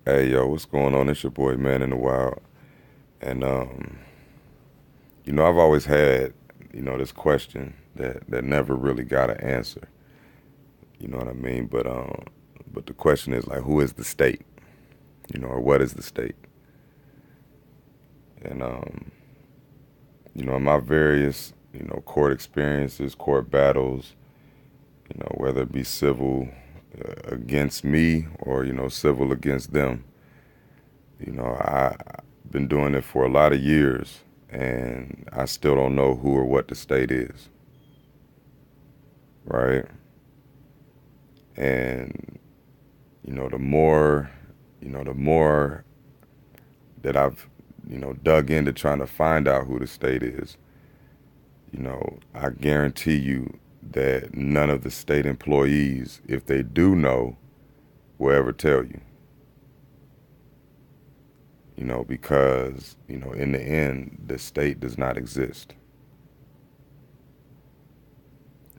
Hey yo, what's going on? It's your boy Man in the Wild. And I've always had, this question that never really got an answer. You know what I mean? But the question is like who is the state? Or what is the state? And in my various, court experiences, court battles, whether it be civil against me or, civil against them, I've been doing it for a lot of years and I still don't know who or what the state is, right? And the more, the more that I've, dug into trying to find out who the state is, I guarantee you that none of the state employees, if they do know, will ever tell you. Because, in the end, the state does not exist.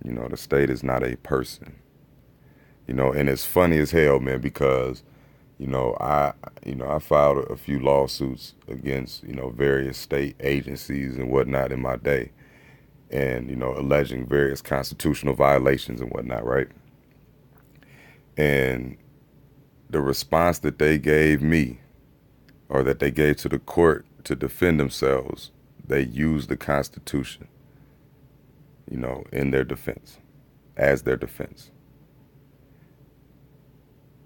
The state is not a person. And it's funny as hell, man, because, I filed a few lawsuits against, various state agencies and whatnot in my day and, alleging various constitutional violations and whatnot, right? And the response that they gave me or that they gave to the court to defend themselves, they used the Constitution, in their defense, as their defense.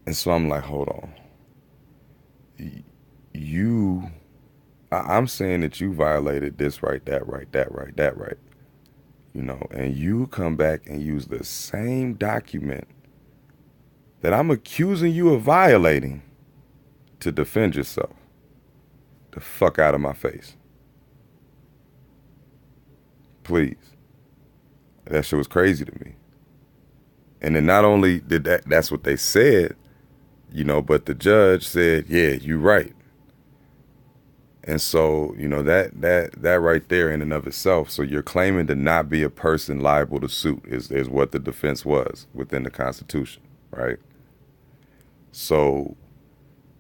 And so I'm like, hold on. You, I'm saying that you violated this right, that right, that right, that right, and you come back and use the same document that I'm accusing you of violating to defend yourself. The fuck out of my face. Please. That shit was crazy to me. And then not only did that's what they said, but the judge said, yeah, you're right. And so, that right there in and of itself, so you're claiming to not be a person liable to suit is what the defense was within the Constitution, right? So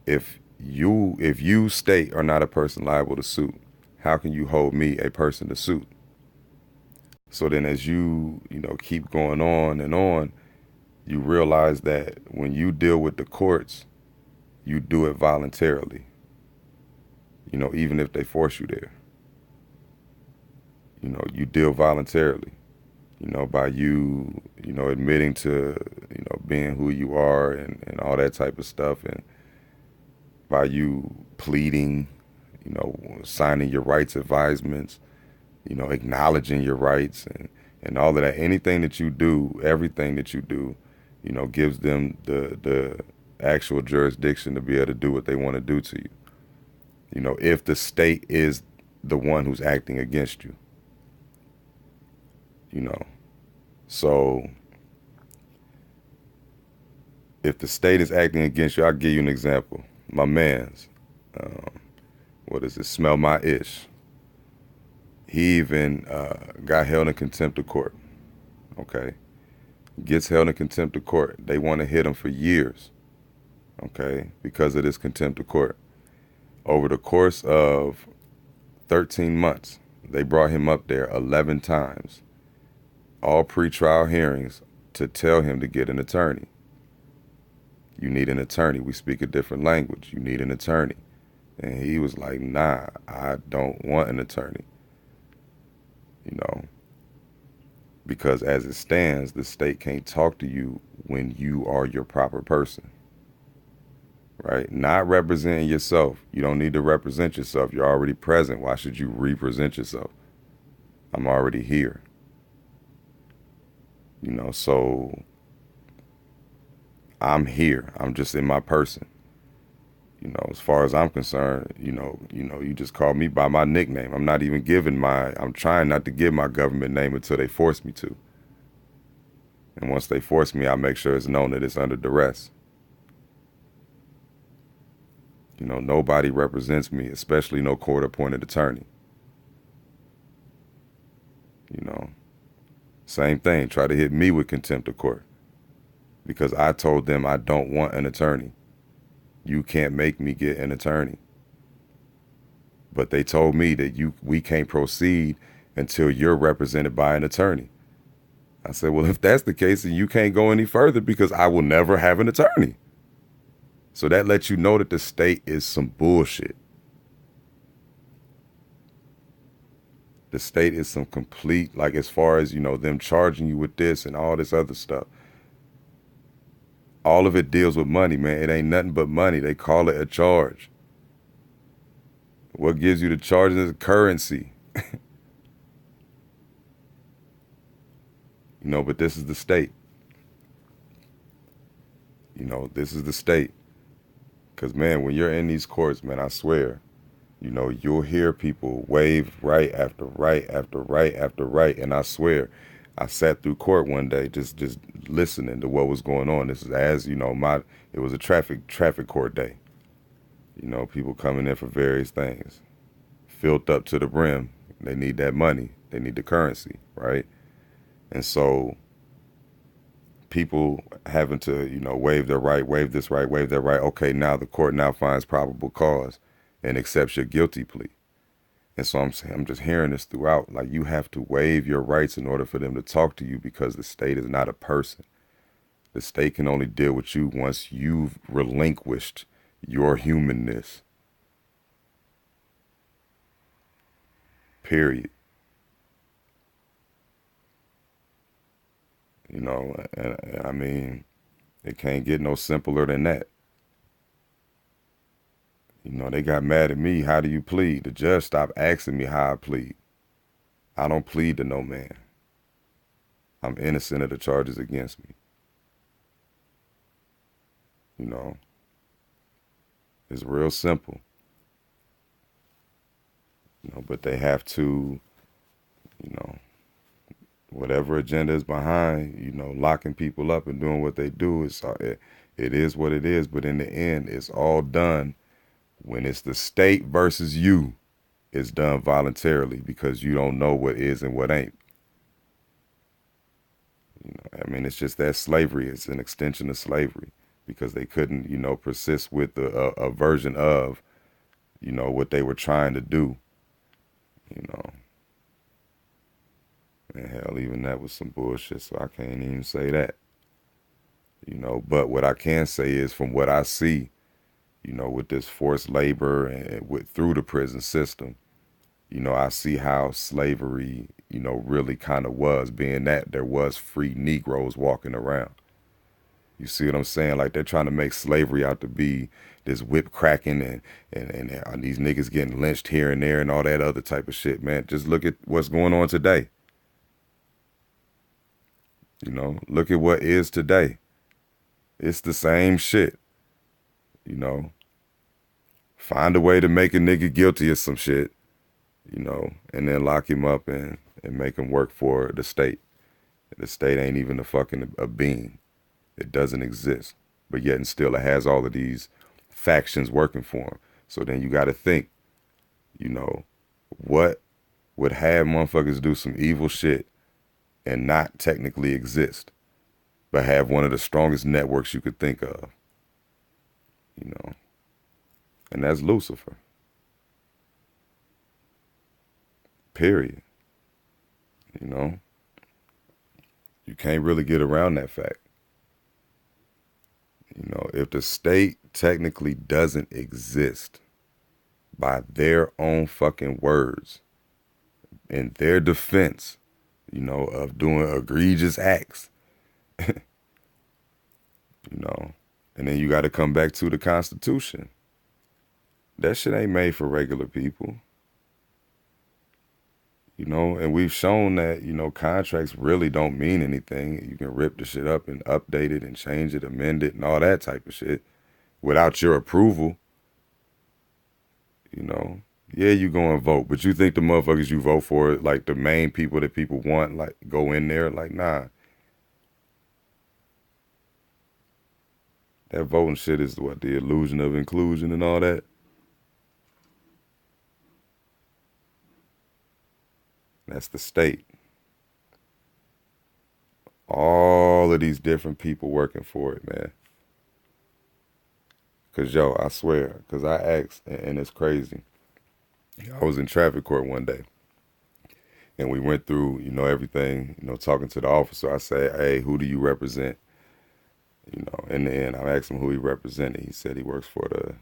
if you state are not a person liable to suit, how can you hold me a person to suit? So then as keep going on, you realize that when you deal with the courts, you do it voluntarily, even if they force you there. You deal voluntarily, by admitting to, being who you are and all that type of stuff. And by you pleading, signing your rights advisements, acknowledging your rights and all of that. Anything that you do, everything that you do, gives them the actual jurisdiction to be able to do what they want to do to you. If the state is the one who's acting against you, you know. So if the state is acting against you, I'll give you an example. My man's, um, what is it, Smell My Ish. He even got held in contempt of court, okay? Gets held in contempt of court. They want to hit him for years, okay, because of this contempt of court. Over the course of 13 months, they brought him up there 11 times, all pretrial hearings, to tell him to get an attorney. You need an attorney. We speak a different language. You need an attorney. And he was like, nah, I don't want an attorney. Because as it stands, the state can't talk to you when you are your proper person, right? Not representing yourself. You don't need to represent yourself. You're already present. Why should you represent yourself? I'm already here. So I'm here. I'm just in my person. As far as I'm concerned, you just call me by my nickname. I'm trying not to give my government name until they force me to. And once they force me, I make sure it's known that it's under duress. Nobody represents me, especially no court-appointed attorney. Same thing. Try to hit me with contempt of court because I told them I don't want an attorney. You can't make me get an attorney. But they told me that we can't proceed until you're represented by an attorney. I said, well, if that's the case, then you can't go any further because I will never have an attorney. So that lets you know that the state is some bullshit. The state is some complete, like as far as, them charging you with this and all this other stuff. All of it deals with money, man. It ain't nothing but money. They call it a charge. What gives you the charge is currency. But this is the state. This is the state. Because, man, when you're in these courts, man, I swear, you'll hear people waive right after right after right after right. And I swear, I sat through court one day just listening to what was going on. This is as, it was a traffic court day. People coming in for various things. Filled up to the brim. They need that money. They need the currency, right? And so people having to, waive their right, waive this right, waive that right. Okay, now the court now finds probable cause and accepts your guilty plea. And so I'm just hearing this throughout. Like, you have to waive your rights in order for them to talk to you because the state is not a person. The state can only deal with you once you've relinquished your humanness. Period. And I mean, it can't get no simpler than that. They got mad at me. How do you plead? The judge stopped asking me how I plead. I don't plead to no man. I'm innocent of the charges against me. It's real simple. But they have to, you know, whatever agenda is behind, locking people up and doing what they do. It is what it is. But in the end, it's all done when it's the state versus you. It's done voluntarily because you don't know what is and what ain't. I mean, it's just that slavery. It's an extension of slavery because they couldn't, persist with a version of, what they were trying to do. And hell, even that was some bullshit. So I can't even say that. But what I can say is from what I see, with this forced labor and through the prison system, I see how slavery, really kind of was, being that there was free Negroes walking around. You see what I'm saying? Like, they're trying to make slavery out to be this whip cracking and these niggas getting lynched here and there and all that other type of shit, man. Just look at what's going on today. Look at what is today. It's the same shit. Find a way to make a nigga guilty of some shit, and then lock him up and make him work for the state. The state ain't even a being. It doesn't exist. But yet and still it has all of these factions working for him. So then you got to think, what would have motherfuckers do some evil shit and not technically exist, but have one of the strongest networks you could think of, and that's Lucifer. Period. You can't really get around that fact. If the state technically doesn't exist by their own fucking words in their defense, of doing egregious acts, and then you got to come back to the Constitution. That shit ain't made for regular people. And we've shown that, contracts really don't mean anything. You can rip the shit up and update it and change it, amend it, and all that type of shit without your approval. Yeah, you go and vote, but you think the motherfuckers you vote for, like the main people that people want, like go in there? Like, nah. That voting shit is what, the illusion of inclusion and all that? That's the state. All of these different people working for it, man. Cause yo, I swear, cause I asked, and it's crazy. I was in traffic court one day, and we went through, everything, talking to the officer. I said, "Hey, who do you represent?" In the end, I asked him who he represented. He said he works for the,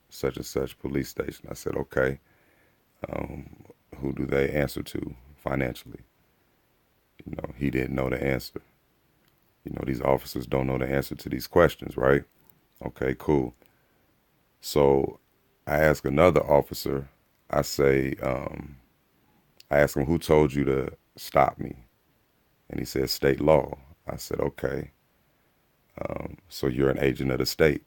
such and such police station. I said, "Okay, um, who do they answer to financially?" He didn't know the answer. These officers don't know the answer to these questions, right? Okay, cool. So I ask another officer, I say, I ask him, who told you to stop me? And he said, state law. I said, okay. So you're an agent of the state.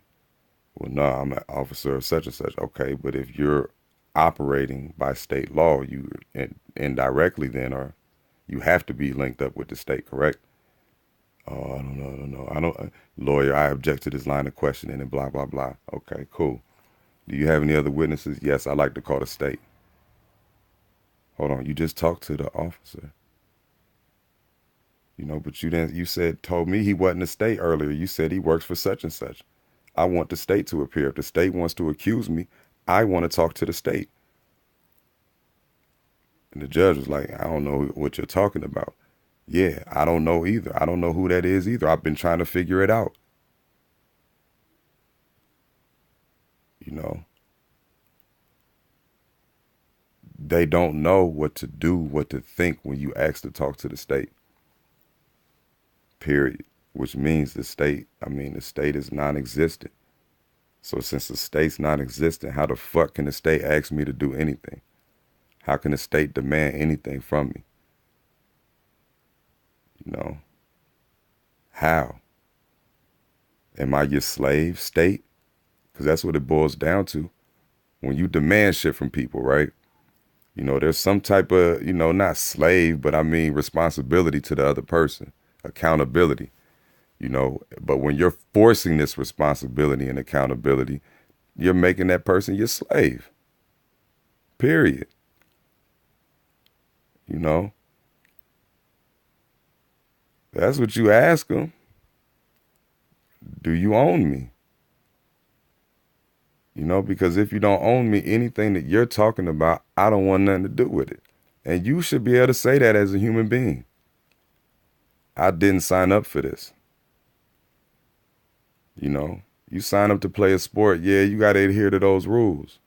Well, no, I'm an officer of such and such. Okay, but if you're operating by state law, you indirectly then are, you have to be linked up with the state, correct? Oh, I don't, lawyer, I object to this line of questioning and blah, blah, blah. Okay, cool. Do you have any other witnesses? Yes, I like to call the state. Hold on, you just talked to the officer. But you didn't, you said, told me he wasn't the state earlier. You said he works for such and such. I want the state to appear. If the state wants to accuse me, I want to talk to the state. And the judge was like, I don't know what you're talking about. Yeah, I don't know either. I don't know who that is either. I've been trying to figure it out. You know, they don't know what to do, what to think when you ask to talk to the state. Period. Which means the state is non-existent. So since the state's non-existent, how the fuck can the state ask me to do anything? How can the state demand anything from me? You know, how? Am I your slave, state? Because that's what it boils down to. When you demand shit from people, right? There's some type of, not slave, but I mean responsibility to the other person, accountability, But when you're forcing this responsibility and accountability, you're making that person your slave. Period. You know, that's what you ask them. Do you own me? Because if you don't own me, anything that you're talking about, I don't want nothing to do with it. And you should be able to say that as a human being. I didn't sign up for this. You sign up to play a sport, yeah, you got to adhere to those rules.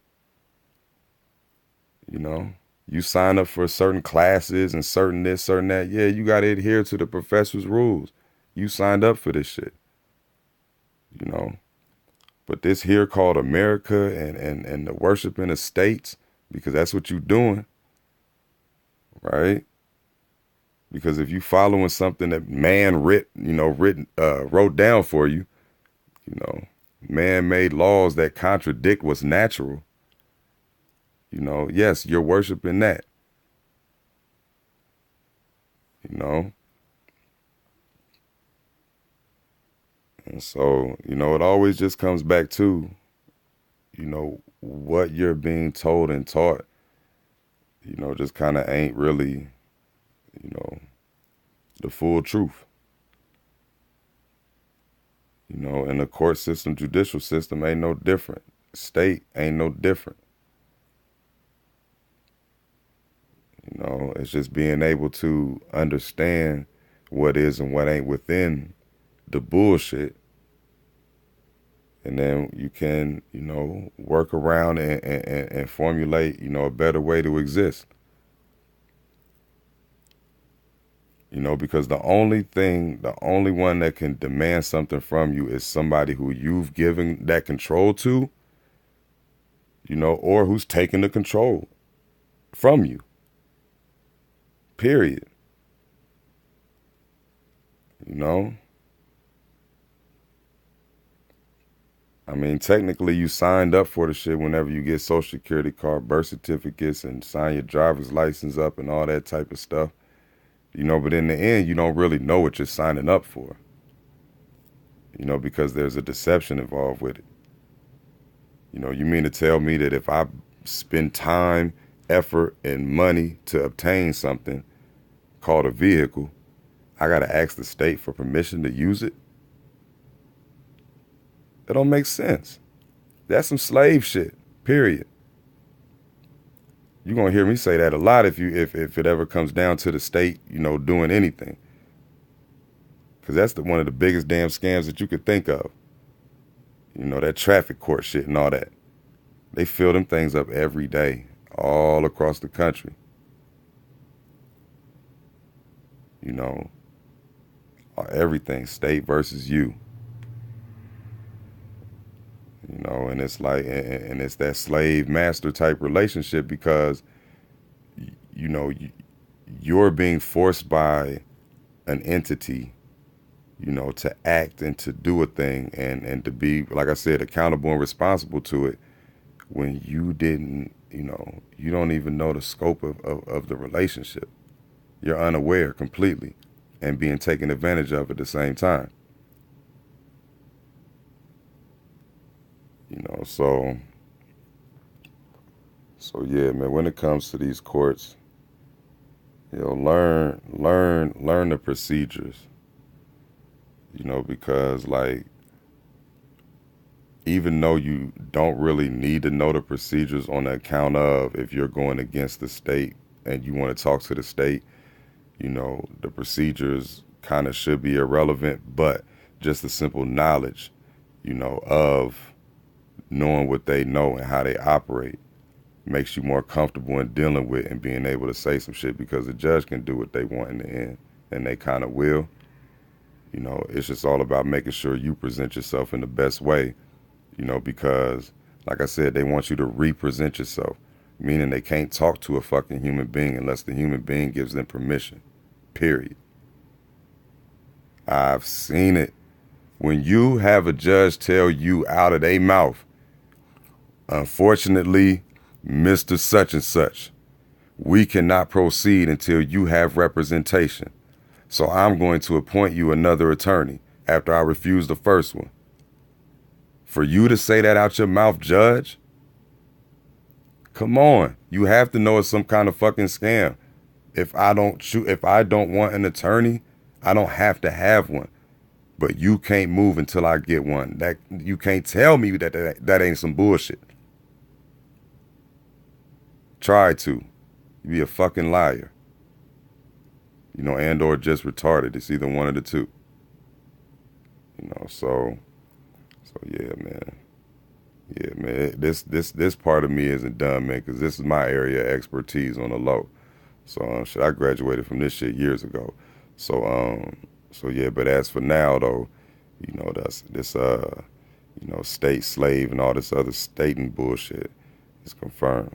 You sign up for certain classes and certain this, certain that, yeah, you got to adhere to the professor's rules. You signed up for this shit, you know. But this here called America and the worshiping of states, because that's what you're doing, right? Because if you following something that man wrote down for you, man made laws that contradict what's natural, yes, you're worshiping that, you know. And so, it always just comes back to, what you're being told and taught, just kind of ain't really, the full truth. And the court system, judicial system ain't no different. State ain't no different. It's just being able to understand what is and what ain't within the bullshit. And then you can, work around and formulate, a better way to exist. Because the only one that can demand something from you is somebody who you've given that control to, or who's taking the control from you. Period. Technically you signed up for the shit whenever you get social security card, birth certificates, and sign your driver's license up and all that type of stuff. But in the end, you don't really know what you're signing up for. Because there's a deception involved with it. You mean to tell me that if I spend time, effort, and money to obtain something called a vehicle, I got to ask the state for permission to use it? That don't make sense. That's some slave shit, period. You're gonna hear me say that a lot if it ever comes down to the state, doing anything. Cause that's one of the biggest damn scams that you could think of. That traffic court shit and all that. They fill them things up every day, all across the country. Everything, state versus you. And it's like, and it's that slave master type relationship because, you're being forced by an entity, to act and to do a thing and to be, like I said, accountable and responsible to it when you didn't, you don't even know the scope of the relationship. You're unaware completely and being taken advantage of at the same time. So yeah, man, when it comes to these courts, learn the procedures, because like, even though you don't really need to know the procedures on the account of if you're going against the state and you want to talk to the state, the procedures kind of should be irrelevant, but just the simple knowledge, of knowing what they know and how they operate makes you more comfortable in dealing with and being able to say some shit because the judge can do what they want in the end, and they kind of will. It's just all about making sure you present yourself in the best way, because, like I said, they want you to represent yourself, meaning they can't talk to a fucking human being unless the human being gives them permission, period. I've seen it. When you have a judge tell you out of their mouth, unfortunately, Mr. Such and Such, we cannot proceed until you have representation. So I'm going to appoint you another attorney after I refuse the first one. For you to say that out your mouth, judge? Come on. You have to know it's some kind of fucking scam. If I don't want an attorney, I don't have to have one. But you can't move until I get one. That you can't tell me that ain't some bullshit. Try to. You be a fucking liar. And or just retarded. It's either one of the two. So yeah, man. Yeah, man. This part of me isn't done, man, because this is my area of expertise on the low. So shit, I graduated from this shit years ago. So yeah, but as for now though, that's this state slave and all this other stating bullshit is confirmed.